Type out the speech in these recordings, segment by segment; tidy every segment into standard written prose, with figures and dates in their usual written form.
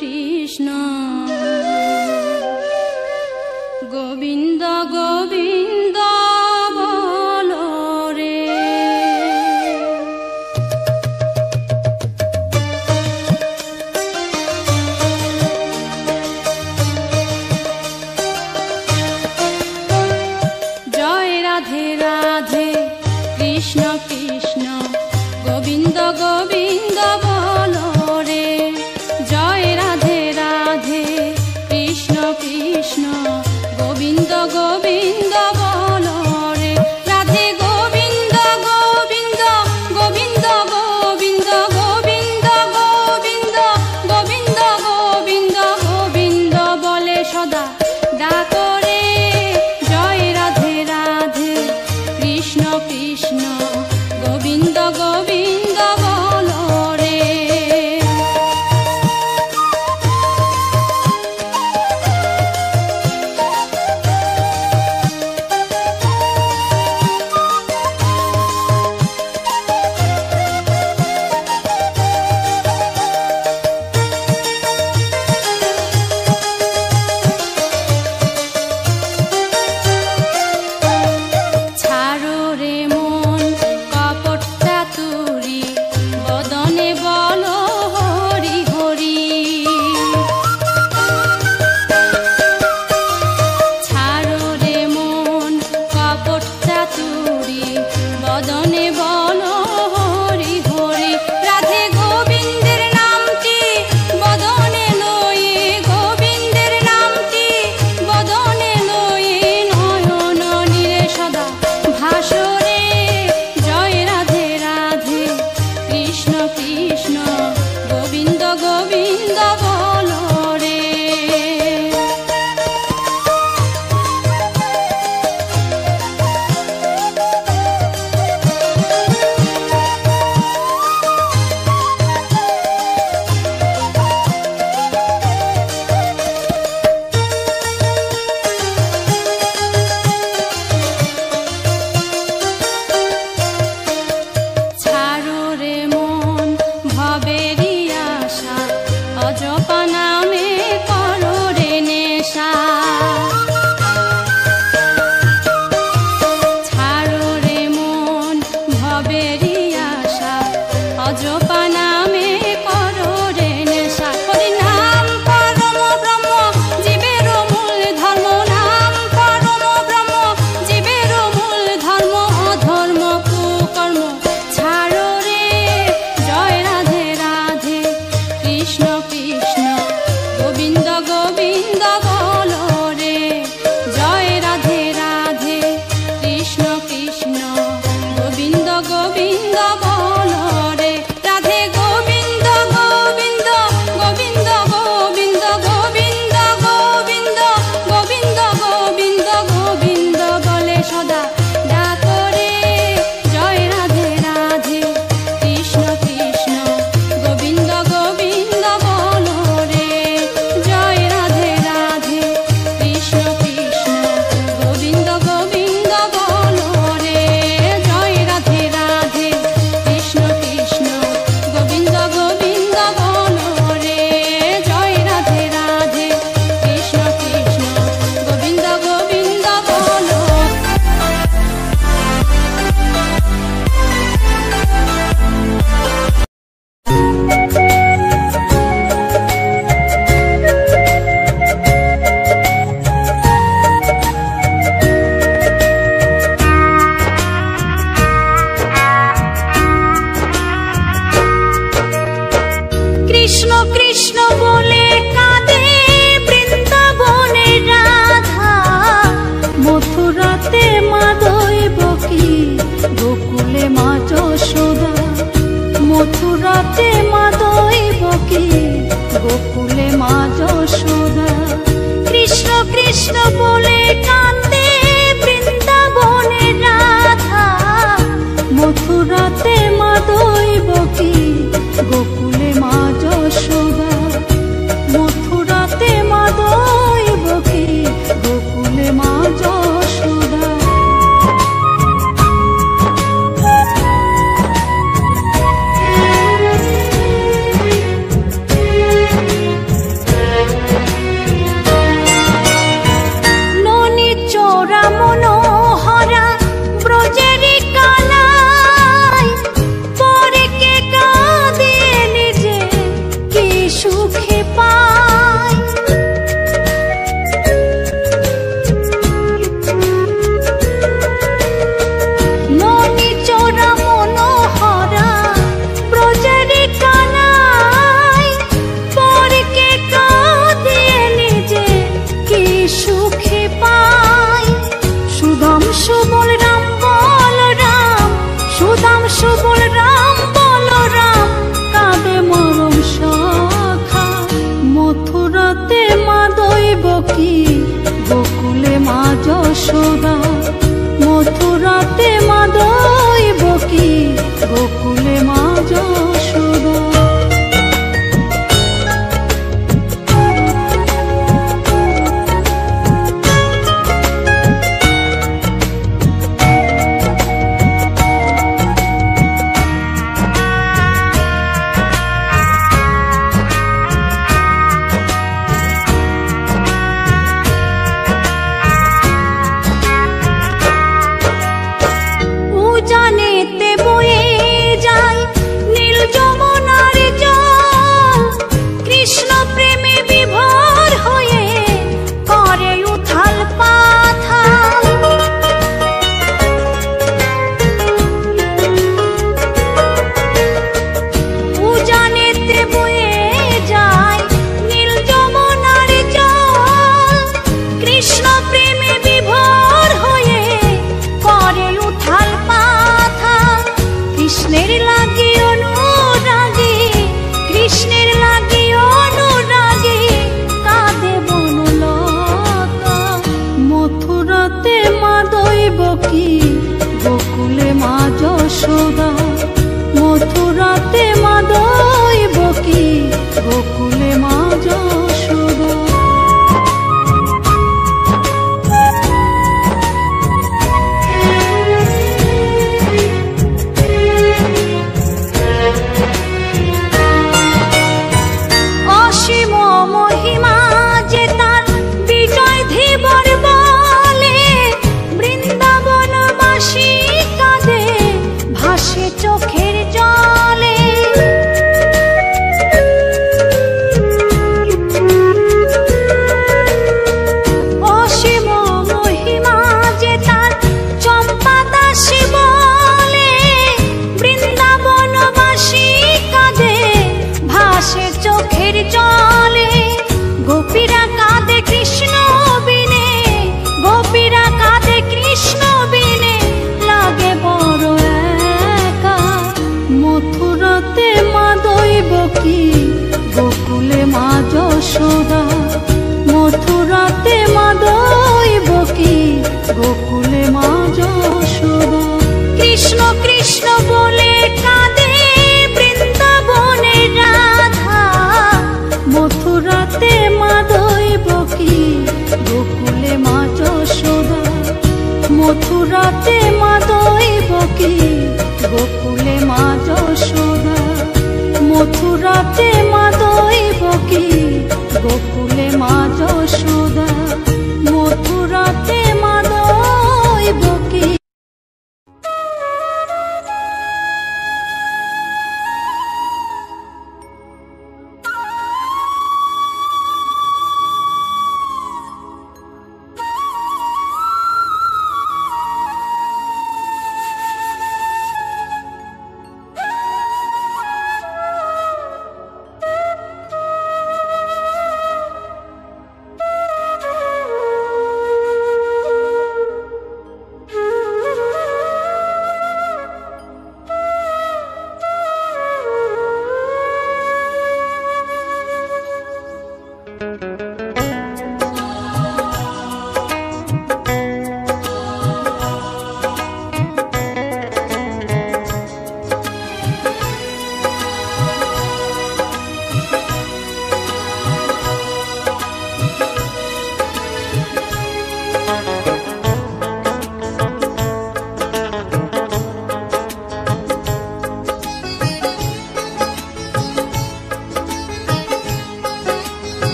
কৃষ্ণ গোবিন্দ গোবিন্দ বলো রে। জয় রাধে রাধে কৃষ্ণ কৃষ্ণ গোবিন্দ গোবিন্দ বলো রে। জয় রাধে রাধে কৃষ্ণ কৃষ্ণ গোবিন্দ গোবিন্দ বলো রে। রাধে গোবিন্দ গোবিন্দ গোবিন্দ গোবিন্দ গোবিন্দ গোবিন্দ গোবিন্দ গোবিন্দ গোবিন্দ বলে সদা ডাকো রে। জয় রাধে রাধে কৃষ্ণ কৃষ্ণ গোবিন্দ গোবিন্দ বলো রে। ছাড়ো রে মন কপট চাতুরি বদনে বলো হরি হরি। ছাড়ো রে মন কপট চাতুরি বদনে বলো হরি হরি। রাধে গোবিন্দের নামটি বদনে লয়ে গোবিন্দের নামটি বদনে লয়ে নয়ন নীরে সদা ভাসরে। জয় রাধে রাধে কৃষ্ণ কৃষ্ণ গোবিন্দ গোবিন্দ বলো রে। ছাড়ো রে মন ভবেরি আশা অজপা নামে করো রে নেশা। ছাড়ো রে মন ভবেরি আশা অজপা নামে করো রে নেশা। হরি নাম পরম ব্রহ্ম জীবের মূল ধর্ম। নাম পরম ব্রহ্ম জীবের মূল ধর্ম। অধর্ম কুকর্ম ছাড়ো রে। জয় রাধে রাধে কৃষ্ণ কৃষ্ণ গোবিন্দ গোবিন্দ বলো রে। জয় রাধে রাধে কৃষ্ণ কৃষ্ণ গোবিন্দ গোবিন্দ বলো রে। রাধে গোবিন্দ গোবিন্দ গোবিন্দ গোবিন্দ গোবিন্দ গোবিন্দ গোবিন্দ গোবিন্দ গোবিন্দ বলে সদা ডাকো রে। জয় রাধে রাধে কৃষ্ণ কৃষ্ণ গোবিন্দ গোবিন্দ বলো রে। জয় রাধে রাধে কৃষ্ণ কৃষ্ণ গোবিন্দ গোবিন্দ বলো রে। জয় রাধে রাধে কৃষ্ণ কৃষ্ণ গোবিন্দ গোবিন্দ বলো রে। জয় রাধে রাধে কৃষ্ণ কৃষ্ণ গোবিন্দ গোবিন্দ বলো। কৃষ্ণ কৃষ্ণ বলে কাঁদে বৃন্দাবনে রাধা। মথুরাতে মা দৈবকী গোকুলে মা যশোদা। মথুরাতে মা দৈবকী গোকুলে মা যশোদা। কৃষ্ণ কৃষ্ণ বলে কাঁদে বৃন্দাবনে রাধা। মথুরাতে মা দৈবকী গোকুলে মা যশোদা। মথুরাতে মা দৈবকী গোকুলে মা যশোদা।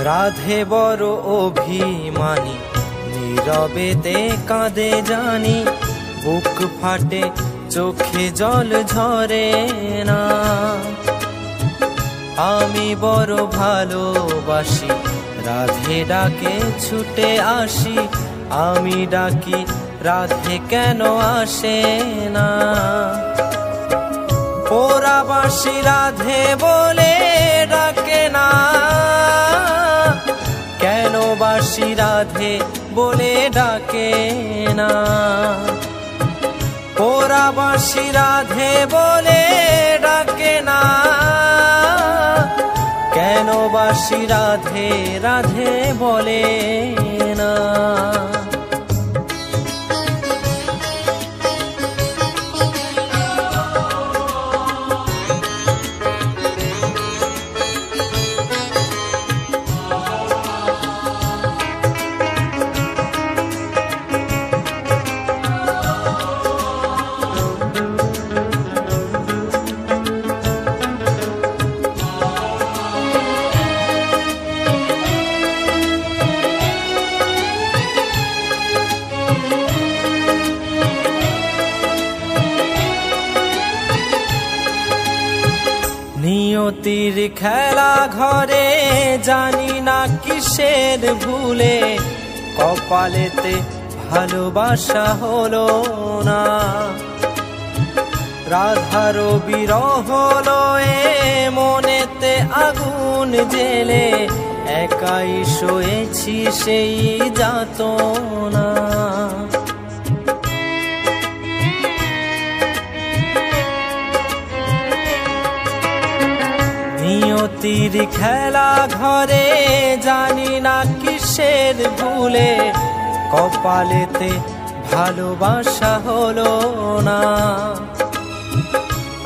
রাধে বড় অভিমানী, নীরবেতে কাঁদে জানি, বুক ফাটে চোখে জল ঝরে না। আমি বড় ভালোবাসি, রাধে ডাকে ছুটে আসি, আমি ডাকি রাধে কেন আসে না। পোড়াবাসি রাধে বলে ডাকে না, কেন বাসি রাধে বলে ডাকে না। পোড়াবাসি রাধে বলে ডাকে না, কেন বাসি রাধে রাধে বলে না। নিয়তির খেলা ঘরে জানি না কিসের ভুলে, কপালেতে ভালোবাসা হলো না। রাধার বিরহ লয়ে মনেতে আগুন জেলে, একাই শোয়েছি সেই যাতনা। নিয়তির খেলা ঘরে জানি না কিসের ভুলে, কপালেতে ভালোবাসা হলো না।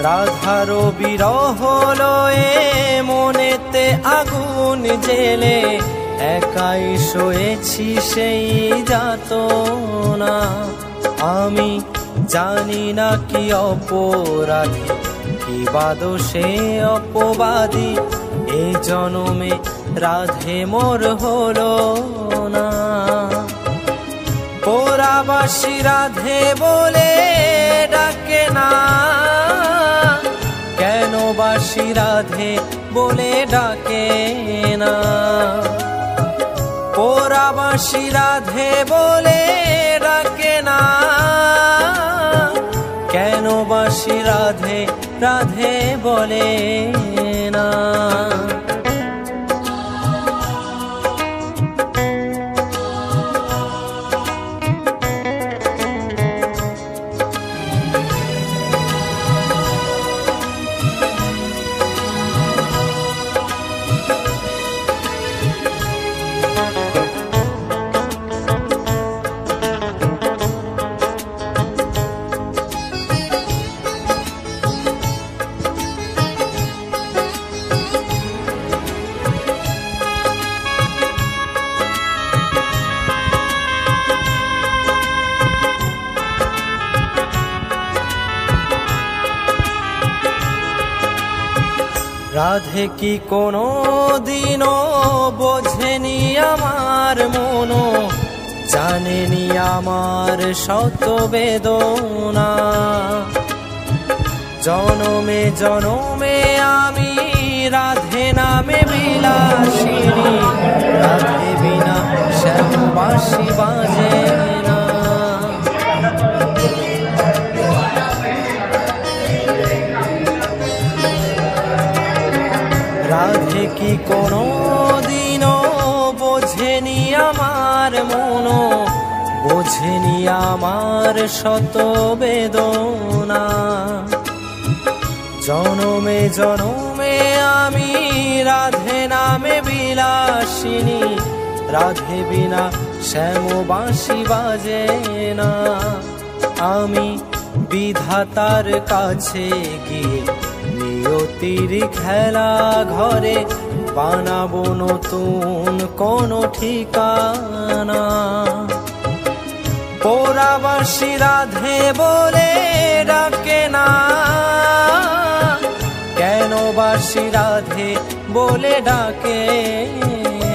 রাধার বিরহ লয়ে মনেতে আগুন জেলে, একাই শোয়েছি সেই যাতনা। আমি জানি না কি অপরাধী, কি বাদোষে অপবাদী, এ জনমে রাধে মোর হলো না। পোড়াবাসি রাধে বলে ডাকে না, কেন বাসি রাধে বলে ডাকে না। পোড়াবাসি রাধে বলে ডাকে না, কেন বাসি রাধে রাধে বলে না। রাধে কি কোনো দিনও বোঝেনি আমার মনো, জানেনি আমার শত বেদনা। জনমে জনমে আমি রাধে নামে বিলাসিনী, রাধে বিনা শ্যাম বাঁশি বাজে না। রাধে কি কোনো দিনও বোঝেনি আমার মনো, বোঝেনি আমার শত বেদনা। জনমে জনমে আমি রাধে নামে বিলাসিনী, রাধে বিনা শ্যাম বাঁশি বাজে না। আমি বিধাতার কাছে গিয়ে নিয়তির খেলা ঘরে বানাবো নতুন কোনো ঠিকানা। পোড়াবাসি রাধে বলে ডাকে না, কেন বাসি রাধে বলে ডাকে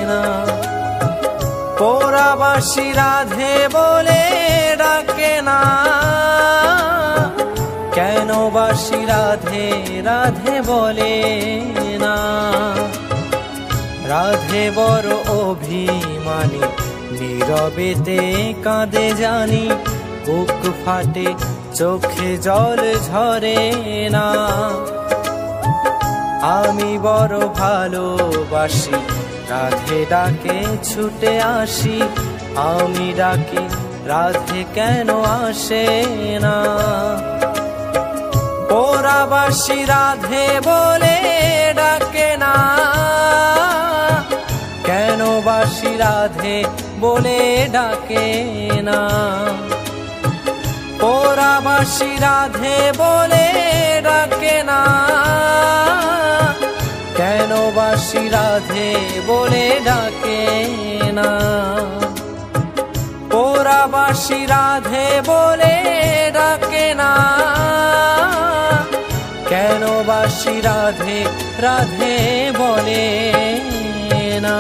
না। পোড়াবাসী রাধে বলে ডাকে না, কেন বাসী রাধে রাধে বলে না। রাধে বড় অভিমানী, নীরবেতে কাঁদে জানি, বুক ফাটে চোখে জল ঝরে না। আমি বড় ভালোবাসি, রাধে ডাকে ছুটে আসি, আমি ডাকি রাধে কেন আসে না। পোড়াবাসী রাধে বলে ডাকে না, কেন বাসী রাধে বলে ডাকে না। পোড়াবাসী রাধে বলে ডাকে না, কেন বাসী রাধে বলে ডাকে না। পোড়াবাসী রাধে বলে ডাকে না, কেন বাসী রাধে রাধে বলে না।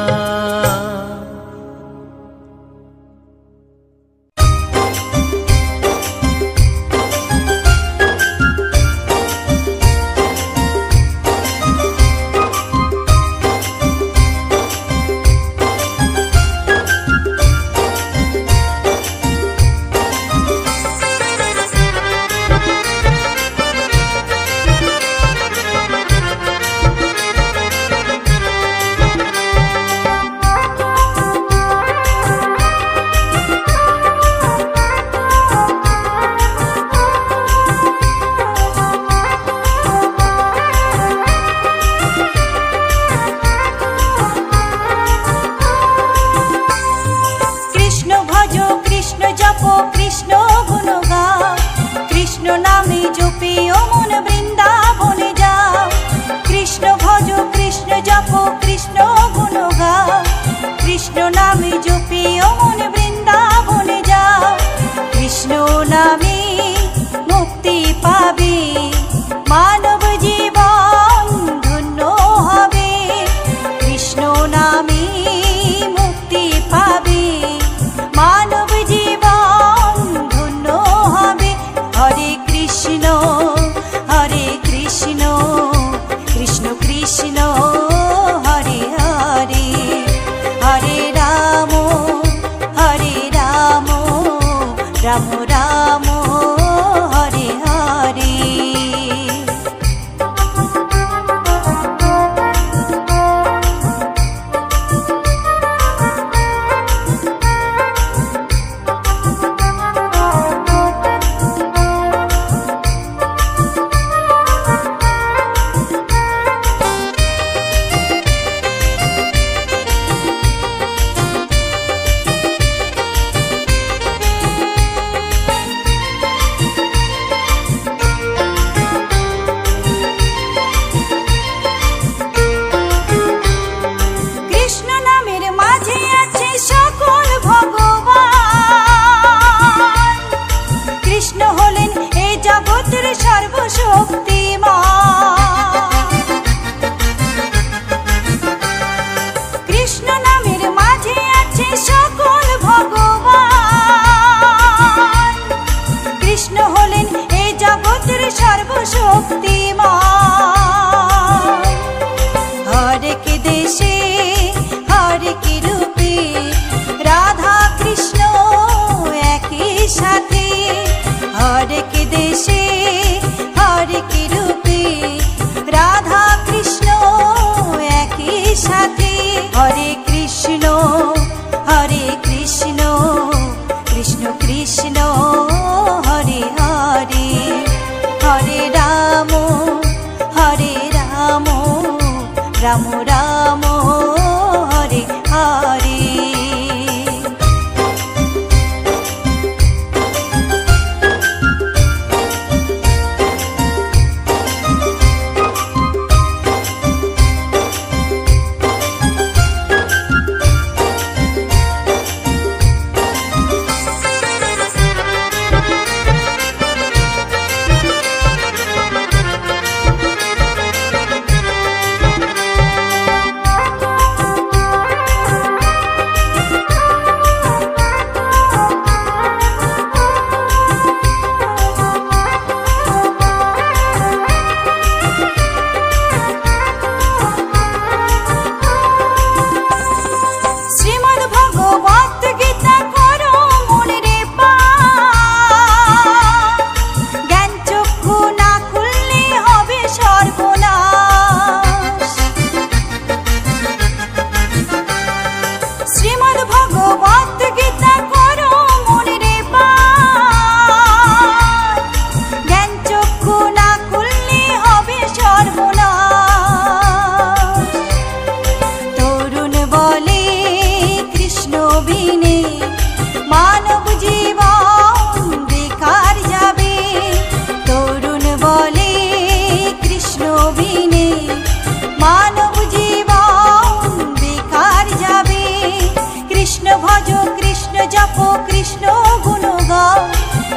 কৃষ্ণ গুণ গাও,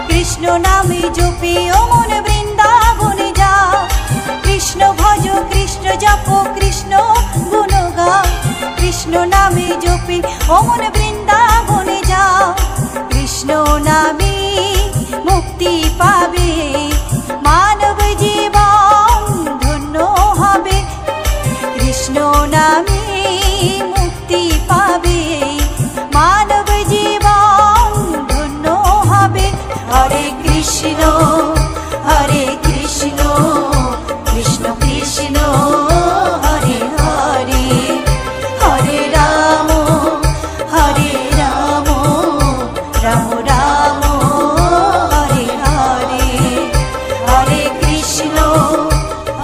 কৃষ্ণ নামে জপে ও মন বৃন্দাবনে যাও। কৃষ্ণ ভজ কৃষ্ণ জপ কৃষ্ণ গুণ গাও, কৃষ্ণ নামে জপে ও মন বৃন্দাবনে যাও। কৃষ্ণ নামে মুক্তি পাবে, মানব জীবন ধন্য হবে। কৃষ্ণ নামে মুক্তি পাবে, মানব জীবন ধন্য হবে। হরে কৃষ্ণ হরে কৃষ্ণ কৃষ্ণ কৃষ্ণ হরে হরে, হরে রাম রাম রাম হরে হরে। হরে কৃষ্ণ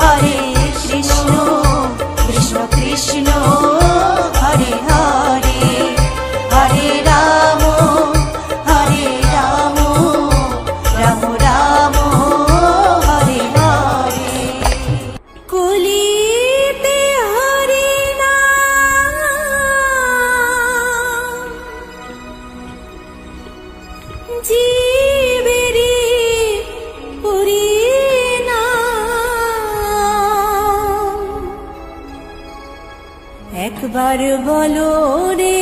হরে কৃষ্ণ কৃষ্ণ কৃষ্ণ হরে হরে, হরে রাম রাম রাম হরে হরে। কলিতে হরি নাম জীবেরি পরিণাম। একবার বলো রে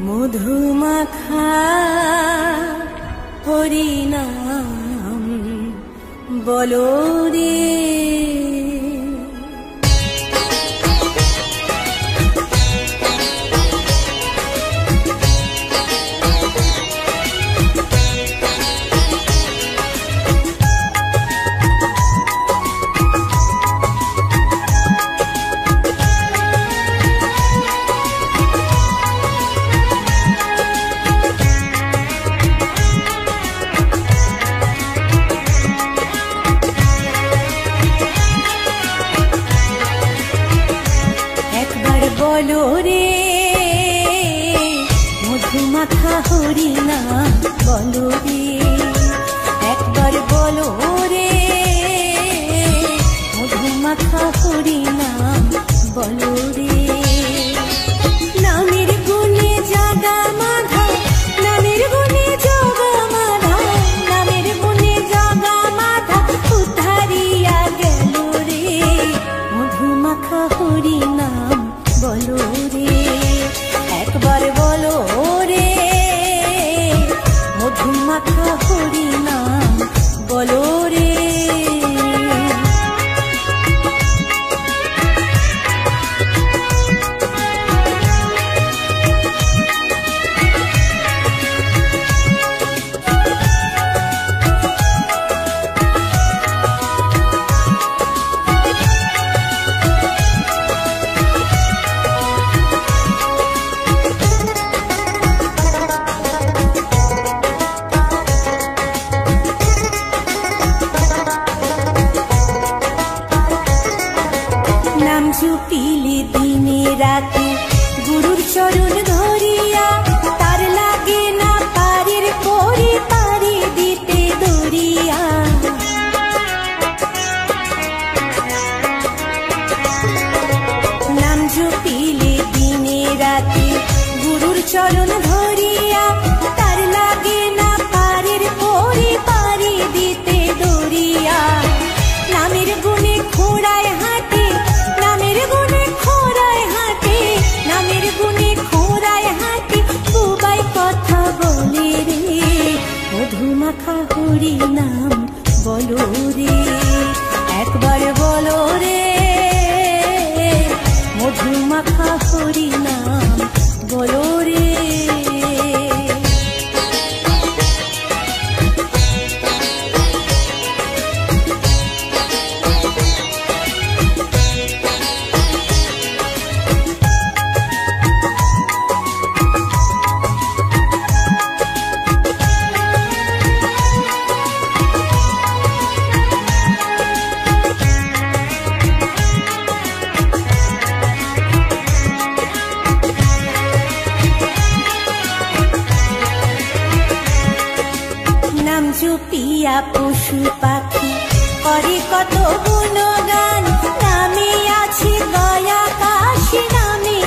মধুমাখা হরিনাম বলো রে। বলো রে মধুমাখা হরিনাম বলো রে, একবার বলো রে মধুমাখা হরিনাম বলো রে। নামের গুণে জাগা মাধা, নামের গুণে জগা মাধা, নামের গুণে জগা মাধা উদ্ধারিয়া গেল রে। মধুমাখা হরিনাম বলো রে, একবার বলো রে মধুমাখা হরিনাম বলো রে। নাম জপিলে দিনে রাতে গুরুর চরণ ধরিয়া, তার লাগে না পারের পরে পারি দিতে দরিয়া। নাম জপিলে দিনে রাতে গুরুর চরণ ধরিয়া, তার লাগে না পারের পরে পারি দিতে দরিয়া। নামের গুণে খোড়ায় হাঁটে, নামের গুণে খোড়ায় হাঁটে, নামের গুণে খোড়ায় হাঁটে বুবাই কথা বলে রে। মধুমাখা হরিনাম বলো রে, একবার বলো রে মধুমাখা হরিনাম বলো রে। জপিয়া পশু পাখি করে কত গুণগান, নামে আছে গয়া কাশী, নামে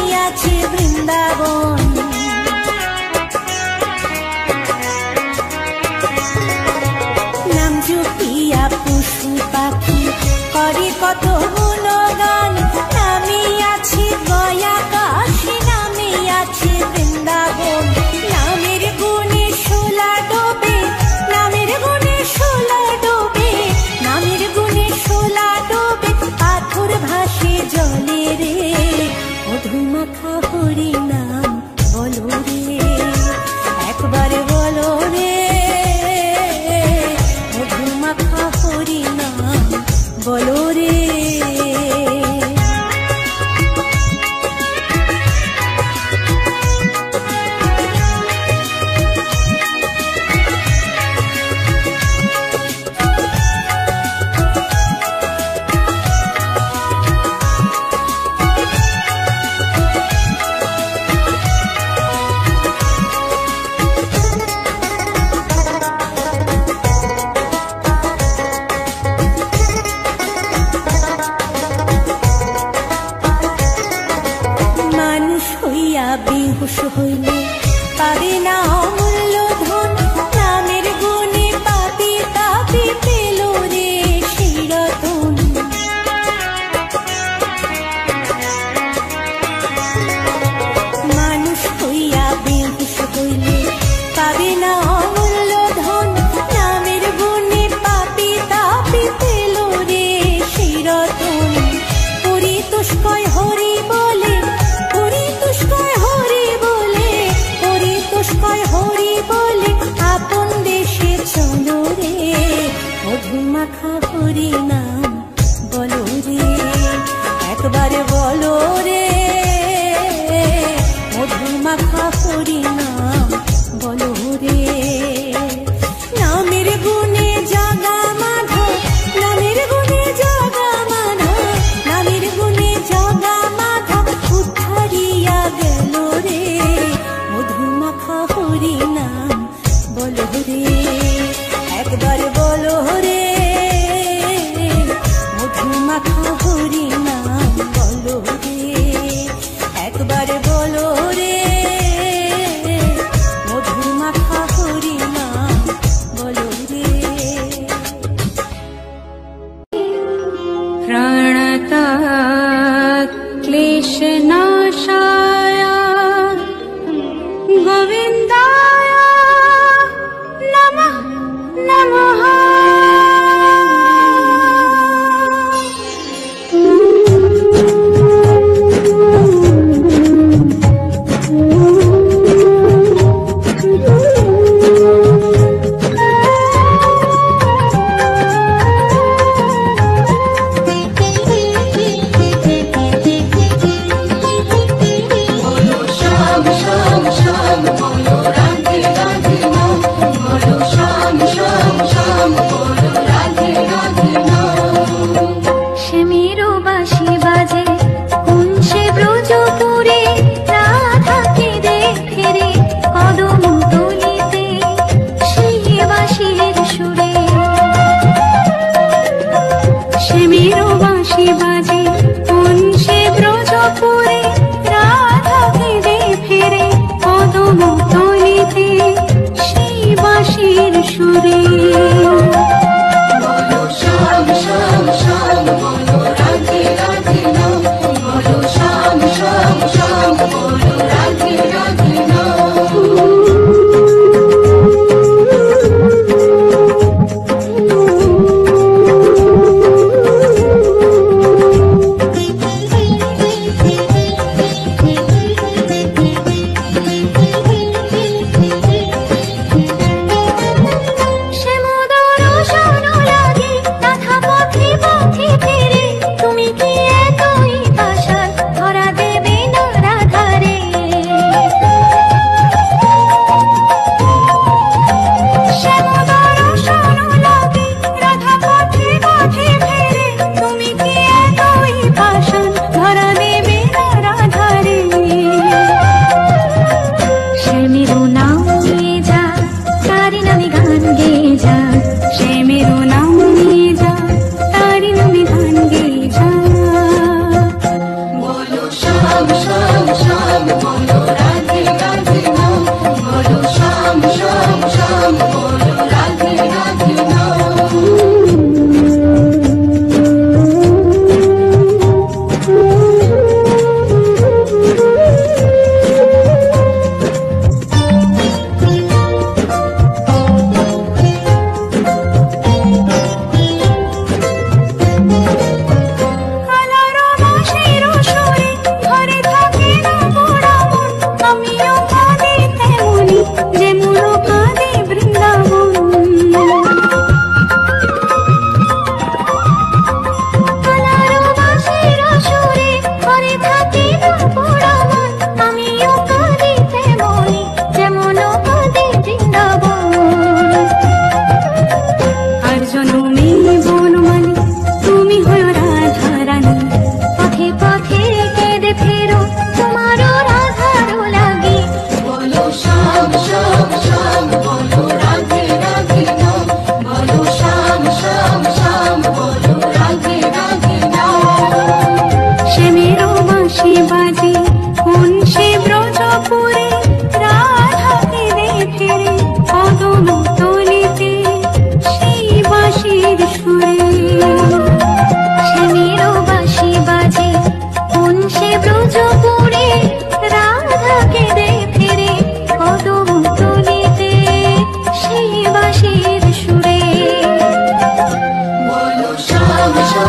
কত গুণগান, নামে আছে গয়া কাশী, নামে আছে বৃন্দাবন। নামের গুণে শোলা ডোবে, নামের গুণে শোলা ডোবে, নামের গুণে শোলা ডোবে, পাথর ভাসে জলে রে। মধুমাখা হরি নাম বলো রে, একবার বলো রে, মধুমাখা হরি নাম বলো রে। মানুষ হইয়া বেহুশ হইলে পাবে না অমূল্য ধন, নামের গুণে পাপি তাপি পেল রে সেই রতন। মানুষ হইয়া বেহুশ হইলে পাবে না অমূল্য ধন, নামের গুণে পাপি তাপি পেল রে সেই রতন। পরিতোষকয় হরি বলে, পরিতোষকয় হরি বলে, পরিতোষকয় হরি বলে, আপন দেশে চলো রে। মধুমাখা হরি নাম বলো রে, একবার বলো রে, মধুমাখা হরি নাম বলো রে। নামের গুণে জাগা মাধব, নামের গুণে জাগা মাধব, নামের গুণে জাগা মাধব, উদ্ধারিয়া গেল রে। মধুমাখা হরি নাম বলো রে, একবার বলো রে, মধুমাখা হরি নাম বলো রে, একবার বলো রে, মধুমাখা হরি নাম বলো রে। প্রাণতাৎ ক্লেশনাশায় গোবিন্দায় নমঃ নমঃ।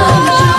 রঞ্জন